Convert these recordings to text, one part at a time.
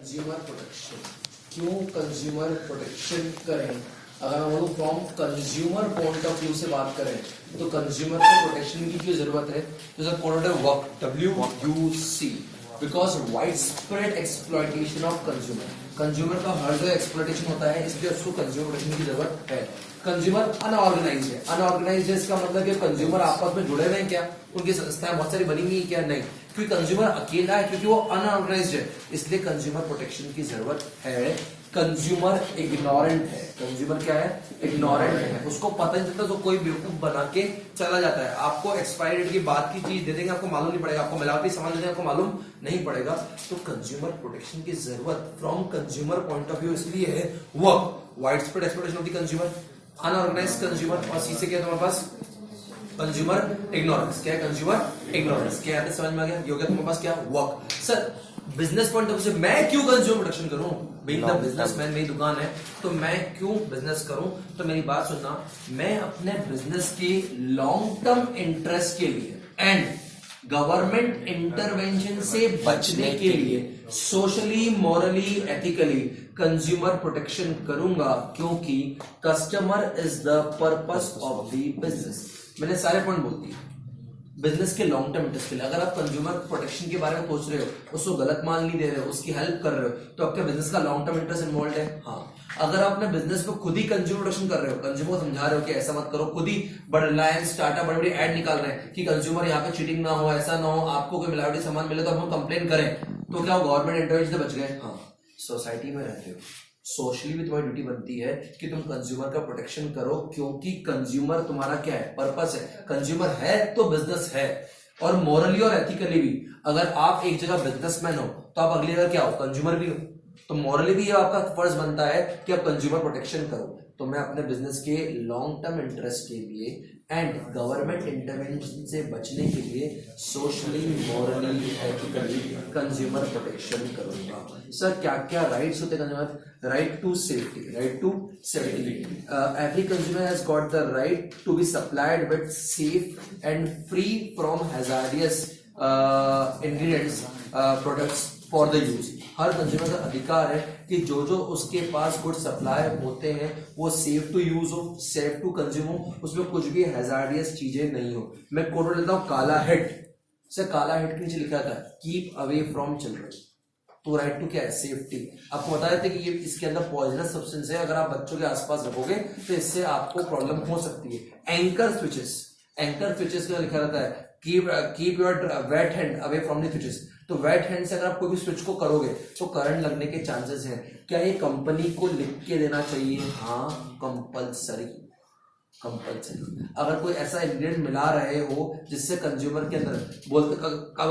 Consumer protection, क्यों consumer protection करें? अगर हम लोग from consumer point of view से बात करें तो कंज्यूमर को प्रोटेक्शन की क्यों जरूरत है? Work WUC because wide spread exploitation of consumer, consumer का हर जगह एक्सप्लॉयटेशन होता है, इसलिए उसको कंज्यूमर प्रोटेक्शन की जरूरत है। कंज्यूमर अनऑर्गेनाइज्ड है, अनऑर्गेनाइज्ड है इसका मतलब कि कंज्यूमर आपस में जुड़े हुए हैं क्या, उनकी संस्थाएं बहुत सारी बनी हुई है क्या? नहीं, क्योंकि कंज्यूमर अकेला है, क्योंकि वो अनऑर्गेनाइज्ड है, इसलिए कंज्यूमर प्रोटेक्शन की जरूरत है। कंज्यूमर इग्नोरेंट है, कंज्यूमर क्या है? इग्नोरेंट है, उसको पता नहीं चलता तो कोई बेवकूफ बना के चला जाता है। आपको एक्सपायरी डेट की बाद की चीज दे देंगे, आपको मालूम नहीं पड़ेगा, आपको मिलावटी सामान दे देंगे, आपको मालूम नहीं पड़ेगा। तो कंज्यूमर प्रोटेक्शन की जरूरत from consumer point of view इसलिए है, work wide spread exploitation of the consumer, unorganised consumer, और सी से क्या है तुम्हारे पास? Consumer ignorance. क्या है? Consumer ignorance. क्या है? समझ में आ गया? ये हो गया तुम्हारे पास क्या? Work. Sir business point of view से मैं क्यों कंज्यूमर प्रोटेक्शन करूं? बीइंग द बिजनेसमैन, मेरी दुकान है तो मैं क्यों बिजनेस करूं? तो मेरी बात सुनना, मैं अपने बिजनेस के लॉन्ग टर्म इंटरेस्ट के लिए एंड गवर्नमेंट इंटरवेंशन से बचने के लिए socially, morally, ethically consumer protection करूंगा, क्योंकि customer is the purpose of the business. मैंने सारे पॉइंट बोल दिए बिजनेस के लॉन्ग टर्म इंटरेस्ट के लिए। अगर आप कंज्यूमर प्रोटेक्शन के बारे में सोच रहे हो, उसको गलत माल नहीं दे रहे हो, उसकी हेल्प कर रहे हो, तो आपके बिजनेस का लॉन्ग टर्म इंटरेस्ट इन्वॉल्व है। हाँ, अगर आप अपने बिजनेस में खुद ही कंज्यूमर प्रोटेक्शन कर रहे हो, कंज्यूमर को समझा रहे हो कि ऐसा मत करो, खुद ही बड़े रिलायंस, टाटा बड़े बड़े ऐड निकाल रहे हैं कि कंज्यूमर यहाँ पे चीटिंग ना हो, ऐसा ना हो, आपको कोई मिलावटी सामान मिले तो हम कंप्लेन करें, तो क्या गवर्नमेंट इंटरवेंशन से बच गए? हाँ, सोसाइटी में रहते हो, सोशली भी तुम्हारी ड्यूटी बनती है कि तुम कंज्यूमर का प्रोटेक्शन करो, क्योंकि कंज्यूमर तुम्हारा क्या है? पर्पस है। कंज्यूमर है तो बिजनेस है, और मोरली और एथिकली भी। अगर आप एक जगह बिजनेसमैन हो तो आप अगली जगह क्या हो? कंज्यूमर भी हो। तो मोरली भी ये आपका फर्ज बनता है कि आप कंज्यूमर प्रोटेक्शन करो। तो मैं अपने बिजनेस के लॉन्ग टर्म इंटरेस्ट के लिए एंड गवर्नमेंट इंटरवेंशन से बचने के लिए socially, morally, ethically consumer protection करूंगा। सर क्या क्या राइट्स होते हैं consumer? Right to safety, right to safety. Every consumer has got the right to be supplied with safe and free from hazardous ingredients products for the use. हर consumer का अधिकार है कि जो जो उसके पास गुड सप्लाई होते हैं वो सेफ टू यूज हो, सेफ टू कंज्यूम हो, उसमें कुछ भी हैजार्डियस चीजें नहीं हो। मैं कोड लेता हूं, काला हिट से, काला हिट के नीचे लिखा था कीप अवे फ्रॉम चिल्ड्रन। तो राइट टू क्या है? सेफ्टी। आपको बता देते कि ये इसके अंदर पॉइजनस सब्सटेंस है, अगर आप बच्चों के आसपास रखोगे तो इससे आपको प्रॉब्लम हो सकती है। एंकर स्विचेस, एंकर स्विचेस का लिखा रहता है keep your weight hand away from the switches. तो वेट हैंड से अगर आप कोई भी स्विच को करोगे तो करंट लगने के चांसेस हैं। क्या ये कंपनी को लिख के देना चाहिए? हाँ, कंपलसरी, कंपलसरी। अगर कोई ऐसा इंग्रेडिएंट मिला रहे हो जिससे कंज्यूमर के अंदर बोलते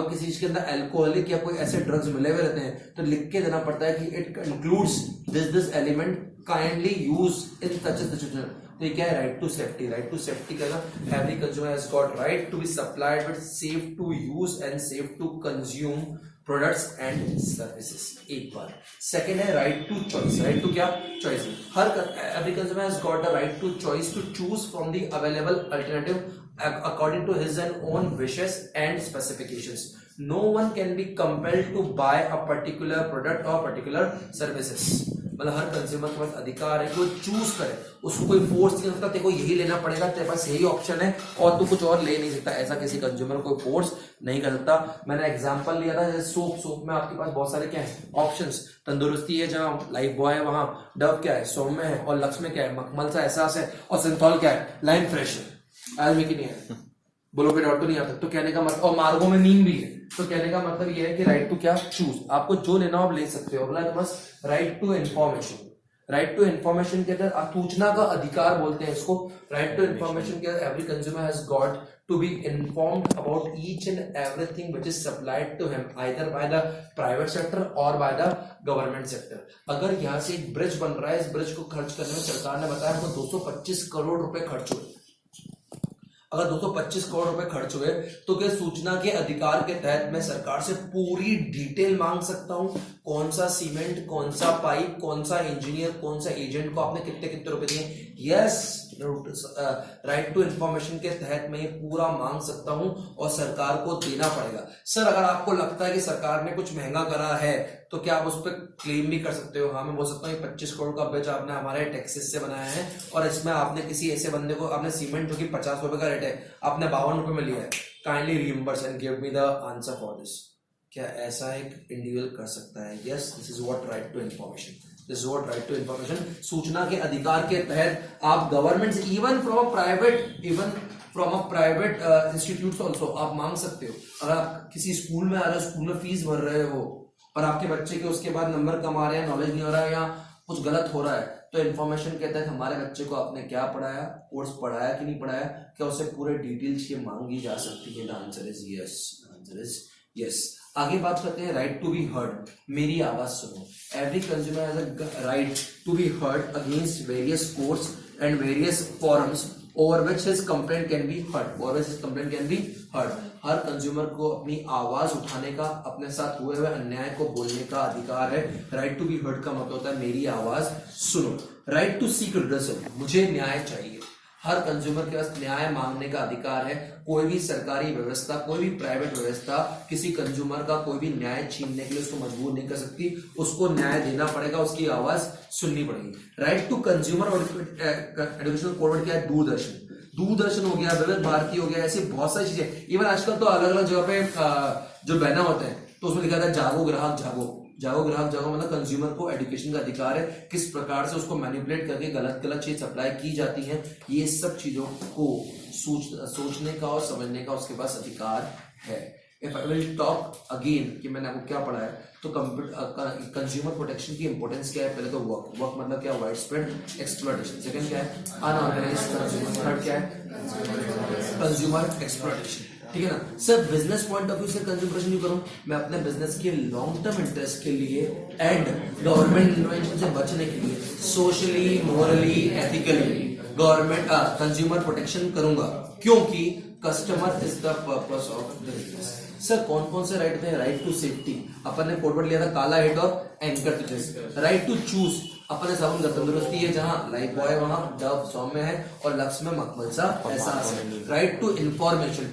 किसी चीज के अंदर अल्कोहलिक या कोई ऐसे ड्रग्स मिले हुए रहते हैं, तो लिख के देना पड़ता है कि it includes this element, kindly use in such situation. तो ये क्या है? Right to safety. Right to safety का every consumer has got right to be supplied with safe to use and safe to consume products and services. एक बार second है right to choice. Right to क्या? Choice. हर every consumer has got the right to choice to choose from the available alternative according to his and own wishes and specifications. No one can be compelled to buy a particular product or particular services. मतलब हर consumer के पास अधिकार है कि वो choose करे, उसको कोई force नहीं कर सकता, तेरे को यही लेना पड़ेगा, तेरे पास यही ऑप्शन है और तू कुछ और ले नहीं सकता। ऐसा किसी कंज्यूमर को फोर्स नहीं कर सकता। मैंने एग्जांपल लिया था जैसे सोप में आपके पास बहुत सारे क्या है? ऑप्शंस। तंदुरुस्ती है जहां लाइफ बॉय है, वहां डव क्या है? सौम्य है, और लक्ष्य में क्या है? मखमल सा एहसास है, और सिंथॉल क्या है? लाइम फ्रेश है। आदमी की नहीं है, बोलो पे डॉट तो नहीं आता। तो कहने का मतलब, और मार्गो में नीम भी है, तो कहने का मतलब ये है कि राइट टू क्या? चूज। आपको जो लेना हो आप ले सकते हो। अगला तो बस right to information. Right to information के अंदर सूचना का अधिकार बोलते हैं इसको। राइट टू इन्फॉर्मेशन के अंदर every consumer has got to be informed about each and everything which is supplied to him either by the private sector or by the government sector. अगर यहाँ से एक ब्रिज बन रहा है, इस ब्रिज को खर्च करने में सरकार ने बताया हमको 225 करोड़ रुपए खर्च हुए। अगर 225 करोड़ रुपए खर्च हुए तो क्या सूचना के अधिकार के तहत मैं सरकार से पूरी डिटेल मांग सकता हूं? कौन सा सीमेंट, कौन सा पाइप, कौन सा इंजीनियर, कौन सा एजेंट को आपने कितने कितने रुपए दिए? यस, राइट टू इंफॉर्मेशन के तहत मैं ये पूरा मांग सकता हूं और सरकार को देना पड़ेगा। सर अगर आपको लगता है कि सरकार ने कुछ महंगा करा है तो क्या आप उस पर क्लेम भी कर सकते हो? हाँ मैं बोल सकता हूँ 25 करोड़ का ब्रिज आपने हमारे टैक्सेस से बनाया है और इसमें आपने किसी ऐसे बंदे को, आपने सीमेंट जो कि 50 रुपए का रेट है आपने 52 रुपए में लिया है, kindly reimburse and give me the answer for this. क्या ऐसा एक इंडिविजुअल कर सकता है? Yes, this is what right to information, this is what right to information. सूचना के अधिकार के तहत आप गवर्नमेंट से even from a private institute also आप मांग सकते हो। अगर आप किसी स्कूल में आ रहे हो, स्कूल में फीस भर रहे हो और आपके बच्चे के उसके बाद नंबर कम आ रहे हैं, नॉलेज नहीं हो रहा है या कुछ गलत हो रहा है, तो इन्फॉर्मेशन के तहत हमारे बच्चे को आपने क्या पढ़ाया, कोर्स पढ़ाया कि नहीं पढ़ाया, क्या उसे पूरे डिटेल्स ये मांगी जा सकती है? The answer is yes, answer is yes. आगे बात करते हैं राइट टू बी हर्ड, मेरी आवाज सुनो। Every consumer has a right to be heard against various courts and various forums over which his complaint can be heard। हर consumer को अपनी आवाज उठाने का, अपने साथ हुए हुए अन्याय को बोलने का अधिकार है। राइट टू बी हर्ड का मतलब होता है मेरी आवाज सुनो। राइट टू सीक रिड्रेसल, मुझे न्याय चाहिए। हर कंज्यूमर के पास न्याय मांगने का अधिकार है। कोई भी सरकारी व्यवस्था, कोई भी प्राइवेट व्यवस्था किसी कंज्यूमर का कोई भी न्याय छीनने के लिए उसको मजबूर नहीं कर सकती, उसको न्याय देना पड़ेगा, उसकी आवाज सुननी पड़ेगी। राइट टू कंज्यूमर और एजुकेशनल कोड क्या है? दूरदर्शन हो गया, विविध भारती हो गया, ऐसी बहुत सारी चीजें। इवन आजकल तो अलग अलग जगह पे जो बैनर होते हैं तो उसमें लिखा था जागो ग्राहक जागो। जागो ग्राहक जागो मतलब कंज्यूमर को एजुकेशन का अधिकार है, किस प्रकार से उसको मैनिपुलेट करके गलत चीज सप्लाई की जाती है, ये सब चीजों को सोचने का और समझने का उसके पास अधिकार है। If I will talk again कि मैंने आपको क्या पढ़ा है, तो कंज्यूमर प्रोटेक्शन की इंपॉर्टेंस क्या है? पहले तो वर्क मतलब क्या? Wide spread exploitation. सेकंड क्या है? Unorganised consumer. थर्ड क्या है? Consumer exploitation. ठीक है ना sir? Business point of view से कंज्यूमरेशन क्यों करूं? मैं अपने बिजनेस के लॉन्ग टर्म इंटरेस्ट के लिए एंड गवर्नमेंट इंटरवेंशन से बचने के लिए socially, morally, ethically government consumer protection करूंगा, क्योंकि customer is the purpose of the business. Sir कौन कौन से राइट थे? राइट टू सेफ्टी, अपन ने कोड वर्ड लिया था काला हिट और anchor to this. Right to choose, अपन ने साबुन तंदुरुस्ती है, जहां लाइफ बॉय वहां डव सौम्य है और लक्स में मखमल सा एहसास है। राइट टू इंफॉर्मेशन,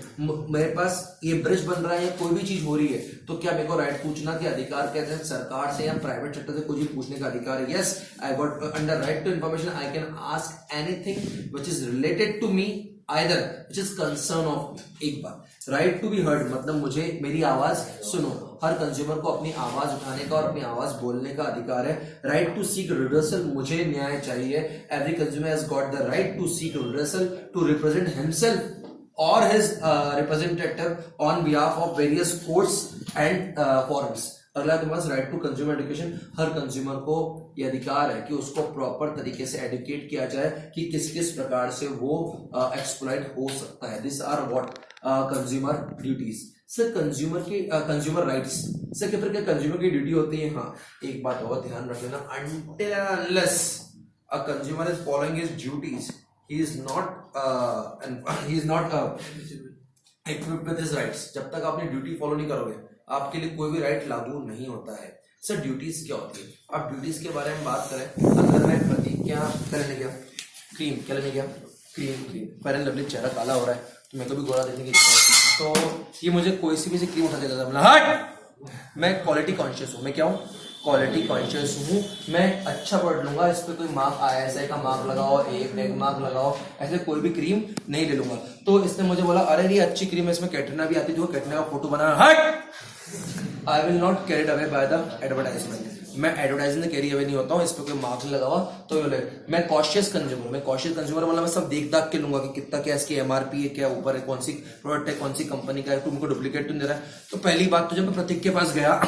मेरे पास ये ब्रिज बन रहा है या कोई भी चीज हो रही है तो क्या मेरे को राइट पूछना के अधिकार कहते हैं? सरकार से या प्राइवेट सेक्टर से कुछ भी पूछने का अधिकार है। Yes, I got under right to information I can ask anything which is related to me either which is concern of me। एक बार राइट टू बी हर्ड मतलब मुझे मेरी आवाज सुनो। हर कंज्यूमर को अपनी आवाज उठाने का और अपनी आवाज बोलने का अधिकार है। राइट टू सीक रिड्रेसल, मुझे न्याय चाहिए। Every consumer has got the right to seek redressal to represent himself और his representative on behalf of various courts and forums. अगला तुम्हारे पास राइट टू कंज्यूमर एजुकेशन, हर कंज्यूमर को यह अधिकार है कि उसको प्रॉपर तरीके से एडुकेट किया जाए कि किस किस प्रकार से वो एक्सप्लॉइट हो सकता है। This are what consumer duties. Sir consumer rights, sir फिर क्या कंज्यूमर की ड्यूटी होती है? हाँ, एक बात और ध्यान रख लेना, until and unless a consumer is following his duties, he is not equipped with his rights। जब तक आपने ड्यूटी फॉलो नहीं करोगे आपके लिए कोई भी राइट लागू नहीं होता है। सर ड्यूटीज क्या होती है? अब ड्यूटीज के बारे में बात करें, अगर मैं प्रतीक क्या लेने गया, क्रीम क्या लेने गया, क्रीम फेयर एंड लवली, चेहरा काला हो रहा है तो मेरे को भी गोरा देखने की इच्छा है, तो ये मुझे कोई सी भी क्रीम उठा देता था। हट, मैं क्वालिटी कॉन्शियस हूँ। मैं क्या हूँ? क्वालिटी कॉन्शियस हूँ। मैं अच्छा वर्ड लूंगा, इस पे कोई मार्क ISI का मार्क लगाओ, एक मार्क लगाओ, ऐसे कोई भी क्रीम नहीं ले लूंगा। तो इसने मुझे बोला अरे ये अच्छी क्रीम है, इसमें कैटरीना भी आती है, जो कैटरीना का फोटो बना। हट, I will not carried away by the advertisement. मैं एडवर्टाइजमेंट में कैरी अवे नहीं होता हूँ, इस पे कोई मार्क्स लगा हुआ तो मैं कॉशियस कंज्यूमर। मैं कॉशियस कंज्यूमर मतलब मैं सब देख दाख के लूंगा कि कितना क्या इसकी MRP है, क्या ऊपर है, कौन सी प्रोडक्ट है, कौन सी कंपनी का है, तुमको डुप्लीकेट तो नहीं दे रहा है। तो पहली बात तो जब मैं प्रतीक के पास गया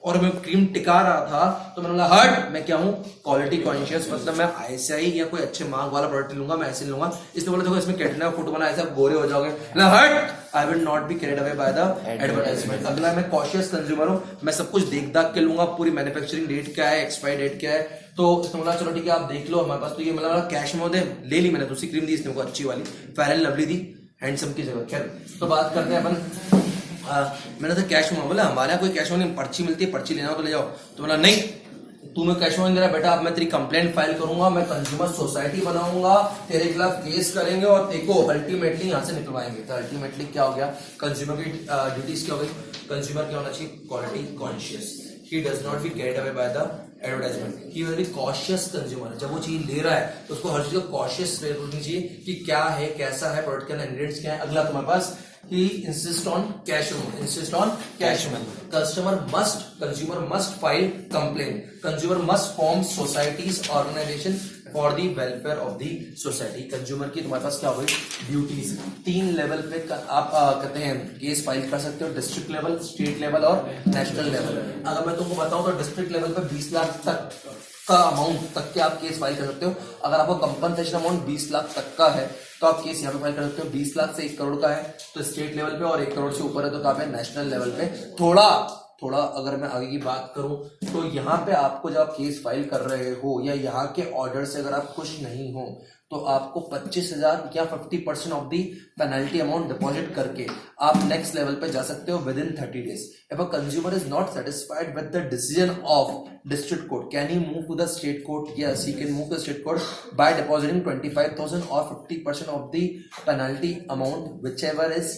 और मैं क्रीम टिका रहा था तो मैंने बोला हट, मैं क्या हूँ? क्वालिटी कॉन्शियस, मतलब मैं ISI या कोई अच्छे मार्क वाला प्रोडक्ट लूंगा, मैं ऐसे लूंगा। इसने बोला देखो इसमें कैटरीना का फोटो बना, ऐसा गोरे हो जाओगे। हट, I will not be carried away by the advertisement. अगला, मैं कॉशियस कंज्यूमर हूँ, मैं सब कुछ देख दाख के लूंगा, पूरी मैन्युफैक्चरिंग डेट क्या है, एक्सपायरी डेट क्या है। तो इसने बोला चलो ठीक है आप देख लो, हमारे पास तो ये मतलब कैश में होते ले ली। मैंने दूसरी क्रीम दी, इसने को अच्छी वाली fair and lovely the, handsome की जगह। खैर तो बात करते हैं अपन। मैंने तो कैश में बोला हमारे यहाँ कोई कैश में नहीं, पर्ची मिलती है, पर्ची लेना हो तो ले जाओ। तो बोला नहीं, तू मैं कैश में दे रहा है बेटा, अब मैं तेरी कंप्लेंट फाइल करूंगा, मैं कंज्यूमर सोसाइटी बनाऊंगा, तेरे खिलाफ केस करेंगे और तेरे को अल्टीमेटली यहाँ से निकलवाएंगे। तो अल्टीमेटली क्या हो गया, कंज्यूमर की ड्यूटीज क्या हो गई, कंज्यूमर क्या होना चाहिए, quality conscious, he does not be carried away by the advertisement, he will be cautious consumer. जब वो चीज ले रहा है तो उसको हर चीज को कॉशियस रखनी चाहिए कि क्या है, कैसा है, प्रोडक्ट के अंदर इंग्रेडिएंट्स क्या है। अगला तुम्हारे पास he insist on cash payment. Consumer must file complaint. Consumer must form societies, organization for the welfare of the society. Consumer की तुम्हारे पास क्या हो गई, ड्यूटीज। 3 लेवल पे आप कहते हैं केस फाइल कर सकते हो, डिस्ट्रिक्ट लेवल, स्टेट लेवल और नेशनल लेवल। अगर मैं तुमको बताऊं तो डिस्ट्रिक्ट लेवल पे 20 लाख तक का अमाउंट तक के आप केस फाइल कर सकते हो। अगर आपको कंपनसेशन अमाउंट 20 लाख तक का है तो आप केस यहाँ पे फाइल कर सकते हो। 20 लाख से 1 करोड़ का है तो स्टेट लेवल पे, और 1 करोड़ से ऊपर है तो कहाँ पे, नेशनल लेवल पे। थोड़ा अगर मैं आगे की बात करूं तो यहाँ पे आपको जब आप केस फाइल कर रहे हो या यहाँ के ऑर्डर से अगर आप खुश नहीं हो तो आपको 25,000 या 50% of the penalty amount deposit करके आप नेक्स्ट लेवल पे जा सकते हो within 30 days। If a consumer is not satisfied with the decision of district court, can he move to the state court? Yes, he can move to the state court by depositing 25,000 और 50% of the penalty amount whichever is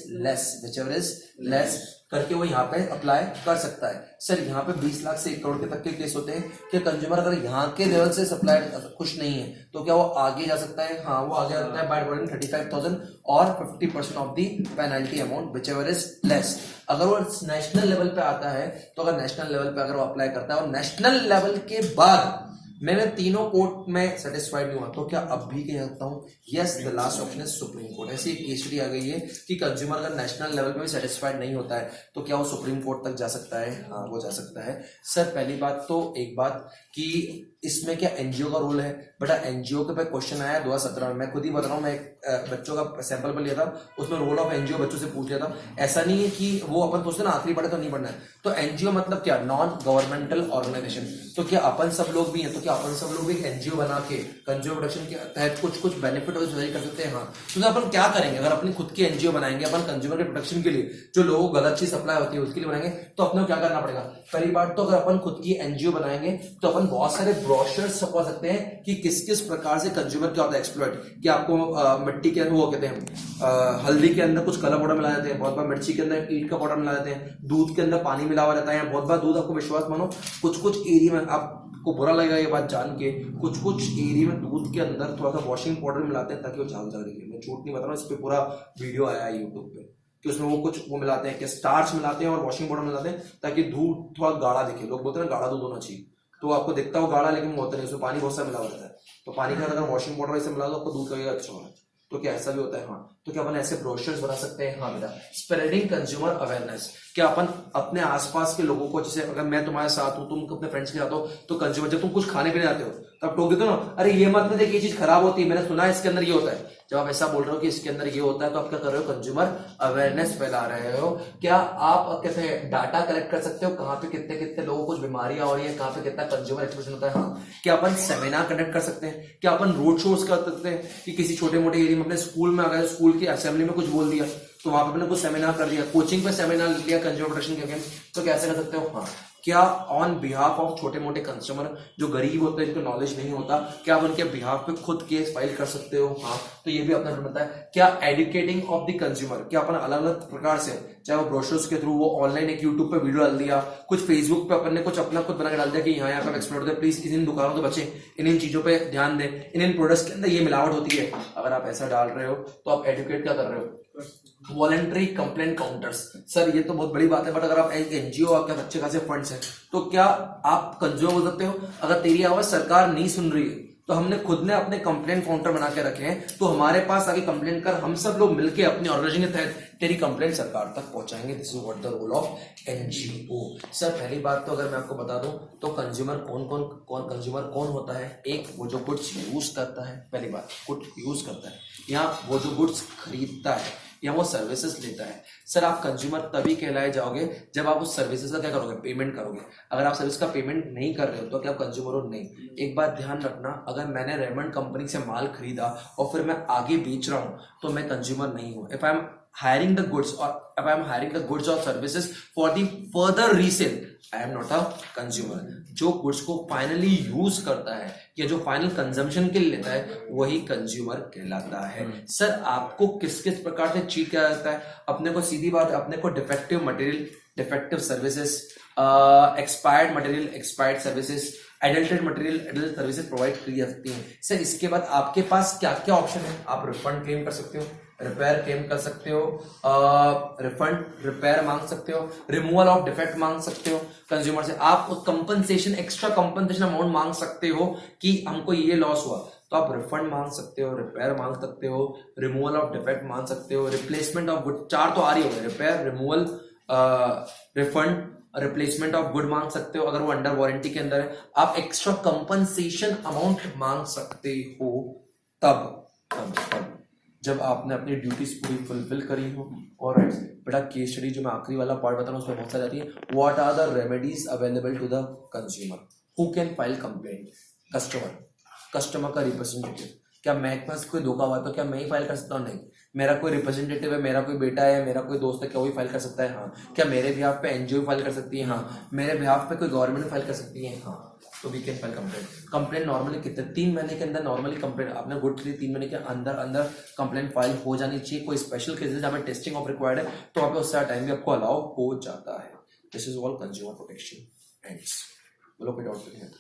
less करके वो यहाँ पे apply कर सकता है। Sir यहाँ पे 20 लाख से 1 करोड़ के तक के केस होते हैं कि कंज्यूमर अगर यहाँ के लेवल से सप्लाई खुश नहीं है तो क्या वो आगे जा सकता है? हाँ, वो आगे जा सकता है बाय डिपॉजिटिंग 35,000 और 50% of the penalty amount whichever is less। अगर वो नेशनल लेवल पे आता है तो अगर नेशनल लेवल पे अगर वो अप्लाई करता है और नेशनल लेवल के बाद मैंने तीनों कोर्ट में सेटिस्फाइड नहीं हुआ तो क्या अब भी कह सकता हूँ yes, the last option is supreme court. ऐसी एक केस स्टडी आ गई है कि कंज्यूमर अगर नेशनल लेवल पे भी सेटिस्फाइड नहीं होता है तो क्या वो सुप्रीम कोर्ट तक जा सकता है? हाँ, वो जा सकता है। सर पहली बात तो एक बात कि इसमें क्या एनजीओ का रोल है? बेटा एनजीओ के पे क्वेश्चन आया 2017 में, मैं खुद ही बता रहा हूँ, मैं बच्चों का सैंपल पर लिया था, उसमें रोल ऑफ एनजीओ बच्चों से पूछ लिया था। ऐसा नहीं है कि वो अपन सोचते ना आखिरी पढ़े तो नहीं पढ़ना है। तो एनजीओ मतलब क्या, नॉन गवर्नमेंटल ऑर्गेनाइजेशन। तो क्या अपन सब लोग भी हैं? तो क्या अपन सब लोग भी एक एनजीओ बना के कंज्यूमर प्रोटेक्शन के तहत कुछ बेनिफिट कर सकते हैं? हाँ। तो अपन क्या करेंगे, अगर अपनी खुद की एनजीओ बनाएंगे अपन कंज्यूमर के प्रोटेक्शन के लिए, जो लोगों को गलत चीज सप्लाई होती है उसके लिए बनाएंगे, तो अपने को क्या करना पड़ेगा? पहली बात तो अगर अपन खुद की एनजीओ बनाएंगे तो अपन बहुत सारे ब्रोशर्स छपवा सकते हैं कि किस किस प्रकार से कंज्यूमर क्या होता है एक्सप्लॉइट, कि आपको मिट्टी के अंदर वो कहते हैं हल्दी के अंदर कुछ कलर पाउडर मिला देते हैं, बहुत बार मिर्ची के अंदर ईट का पाउडर मिला देते हैं, दूध के अंदर पानी मिला हुआ रहता है, बहुत बार दूध आपको विश्वास मानो कुछ एरिया में आपको बुरा लगेगा ये बात जान के, कुछ एरिया में दूध के अंदर थोड़ा सा वॉशिंग पाउडर मिलाते हैं ताकि वो झाग दिखे। मैं झूठ नहीं बता रहा हूँ, इस पे पूरा वीडियो आया है यूट्यूब पे कि उसमें वो कुछ वो मिलाते हैं कि स्टार्च मिलाते हैं और वॉशिंग पाउडर मिलाते हैं ताकि दूध थोड़ा गाढ़ा दिखे। लोग बोलते हैं गाढ़ा दूध होना चाहिए, तो आपको दिखता हो गाढ़ा लेकिन होता नहीं, उसमें पानी बहुत सा मिला हुआ रहता है। तो पानी के अंदर अगर वॉशिंग पाउडर ऐसे मिला तो आपको दूध लगेगा अच्छा होगा। तो क्या ऐसा भी होता है? हाँ। तो क्या अपन ऐसे ब्रोशर्स बना सकते हैं? हाँ बेटा। स्प्रेडिंग कंज्यूमर अवेयरनेस, क्या अपन अपने आसपास के लोगों को, जैसे अगर मैं तुम्हारे साथ हूँ, तुम अपने फ्रेंड्स के साथ हो, तो कंज्यूमर जब तुम कुछ खाने पीने जाते हो तब टोक देते हो ना, अरे ये मत में देख ये चीज खराब होती है, मैंने सुना है इसके अंदर ये होता है। जब आप ऐसा बोल रहे हो कि इसके अंदर ये होता है तो आप क्या कर रहे हो? कंज्यूमर अवेयरनेस फैला रहे हो। क्या आप कैसे डाटा कलेक्ट कर सकते हो कहाँ पे कितने कितने लोगों को कुछ बीमारियां हो रही है, कहाँ पे कितना कंज्यूमर एक्सप्रेशन होता है? हाँ। क्या अपन सेमिनार कंडक्ट कर सकते हैं? क्या अपन रोड शोज कर सकते हैं कि किसी छोटे मोटे एरिया में अपने स्कूल में अगर स्कूल की असेंबली में कुछ बोल दिया तो वहां पे अपने कुछ सेमिनार कर दिया, कोचिंग पे सेमिनार लिया कंज्यूमर प्रोटेक्शन के अगेंस्ट, तो कैसे कर सकते हो? हाँ। क्या ऑन बिहाफ ऑफ छोटे मोटे कंज्यूमर जो गरीब होते हैं, जिनको नॉलेज नहीं होता, क्या आप उनके बिहाफ पे खुद केस फाइल कर सकते हो? हाँ। तो ये भी अपना बनता है। क्या एडुकेटिंग ऑफ द कंज्यूमर, क्या अपन अलग अलग प्रकार से, चाहे वो ब्रोशर्स के थ्रू, वो ऑनलाइन एक यूट्यूब पे वीडियो डाल दिया, कुछ फेसबुक पे अपन ने कुछ अपना खुद बना के डाल दिया कि यहाँ पे एक्सप्लोर होता है, प्लीज इन दुकानों से बचें, इन चीजों पे ध्यान दें, इन प्रोडक्ट्स के अंदर ये मिलावट होती है। अगर आप ऐसा डाल रहे हो तो आप एडुकेट क्या कर रहे हो? Voluntary complaint counters. सर ये तो बहुत बड़ी बात है, बट अगर आप एक एनजीओ, आपके अच्छे खासे फंड्स हैं, तो क्या आप कंज्यूमर बोल सकते हो अगर तेरी आवाज सरकार नहीं सुन रही है तो हमने खुद ने अपने कंप्लेंट काउंटर बना के रखे हैं, तो हमारे पास आगे कंप्लेंट कर, हम सब लोग मिलकर अपनी ऑर्गेनाइजेशन के तहत तेरी कंप्लेंट सरकार तक पहुंचाएंगे। This is what the role of NGO. Sir पहली बात तो अगर मैं आपको बता दूं तो कंज्यूमर कौन कंज्यूमर कौन होता है? एक वो जो गुड्स यूज करता है, पहली बात गुड यूज करता है, या वो जो गुड्स खरीदता है, या वो सर्विसेज लेता है। सर आप कंज्यूमर तभी कहलाए जाओगे जब आप उस सर्विसेज का क्या करोगे? पेमेंट करोगे। अगर आप सर्विस का पेमेंट नहीं कर रहे हो तो क्या आप कंज्यूमर हो? नहीं। एक बात ध्यान रखना, अगर मैंने रेमंड कंपनी से माल खरीदा और फिर मैं आगे बेच रहा हूं तो मैं कंज्यूमर नहीं हूं। If I am hiring the goods or if I am hiring the goods or services for the further resale, I am not a consumer. जो गुड्स को फाइनली यूज करता है या जो फाइनल कंजम्पशन के लिए लेता है वही कंज्यूमर कहलाता है। सर आपको किस किस प्रकार से चीट किया जाता है? अपने को सीधी बात, अपने को defective material, defective services, expired material, expired services, adulterated material, adult services provide की जाती हैं। सर इसके बाद आपके पास क्या क्या ऑप्शन है? आप रिफंड क्लेम कर सकते हो, रिपेयर क्लेम कर सकते हो, रिफंड रिपेयर मांग सकते हो, रिमूवल ऑफ डिफेक्ट मांग सकते हो कंज्यूमर से, आप कंपनसेशन, एक्स्ट्रा कंपनसेशन अमाउंट मांग सकते हो कि हमको ये लॉस हुआ तो आप रिफंड मांग सकते हो, रिपेयर मांग सकते हो, रिमूवल ऑफ डिफेक्ट मांग सकते हो, रिप्लेसमेंट ऑफ गुड, 4 तो आ रही हो गए, repair, removal, refund, replacement of good मांग सकते हो अगर वो अंडर वारंटी के अंदर है। आप एक्स्ट्रा कंपनसेशन अमाउंट मांग सकते हो तब जब आपने अपनी ड्यूटीज पूरी फुलफिल करी हो। और बेटा केस स्टडी जो मैं आखिरी वाला पार्ट बता रहा हूँ उसमें बहुत सारी आती है। What are the remedies available to the consumer? Who can file complaint? Customer का रिप्रेजेंटेटिव। क्या मैं पास कोई धोखा हुआ तो क्या मैं ही फाइल कर सकता हूँ? नहीं। मेरा कोई रिप्रेजेंटेटिव है, मेरा कोई बेटा है, मेरा कोई दोस्त है, क्या वही फाइल कर सकता है? हाँ। क्या मेरे बिहाफ पे एनजीओ फाइल कर सकती है? हाँ। मेरे बिहाफ पे कोई गवर्नमेंट फाइल कर सकती है? हाँ। तो we can file complaint. Complaint normally कितने 3 महीने के अंदर नॉर्मली कंप्लेंट आपने गुड के लिए 3 महीने के अंदर कंप्लेंट फाइल हो जानी चाहिए। कोई स्पेशल केसेस जहाँ पे टेस्टिंग ऑफ रिक्वायर्ड है तो वहाँ पे उससे टाइम भी आपको अलाउ हो जाता है। This is all consumer protection ends. बोलो कोई डाउट नहीं है?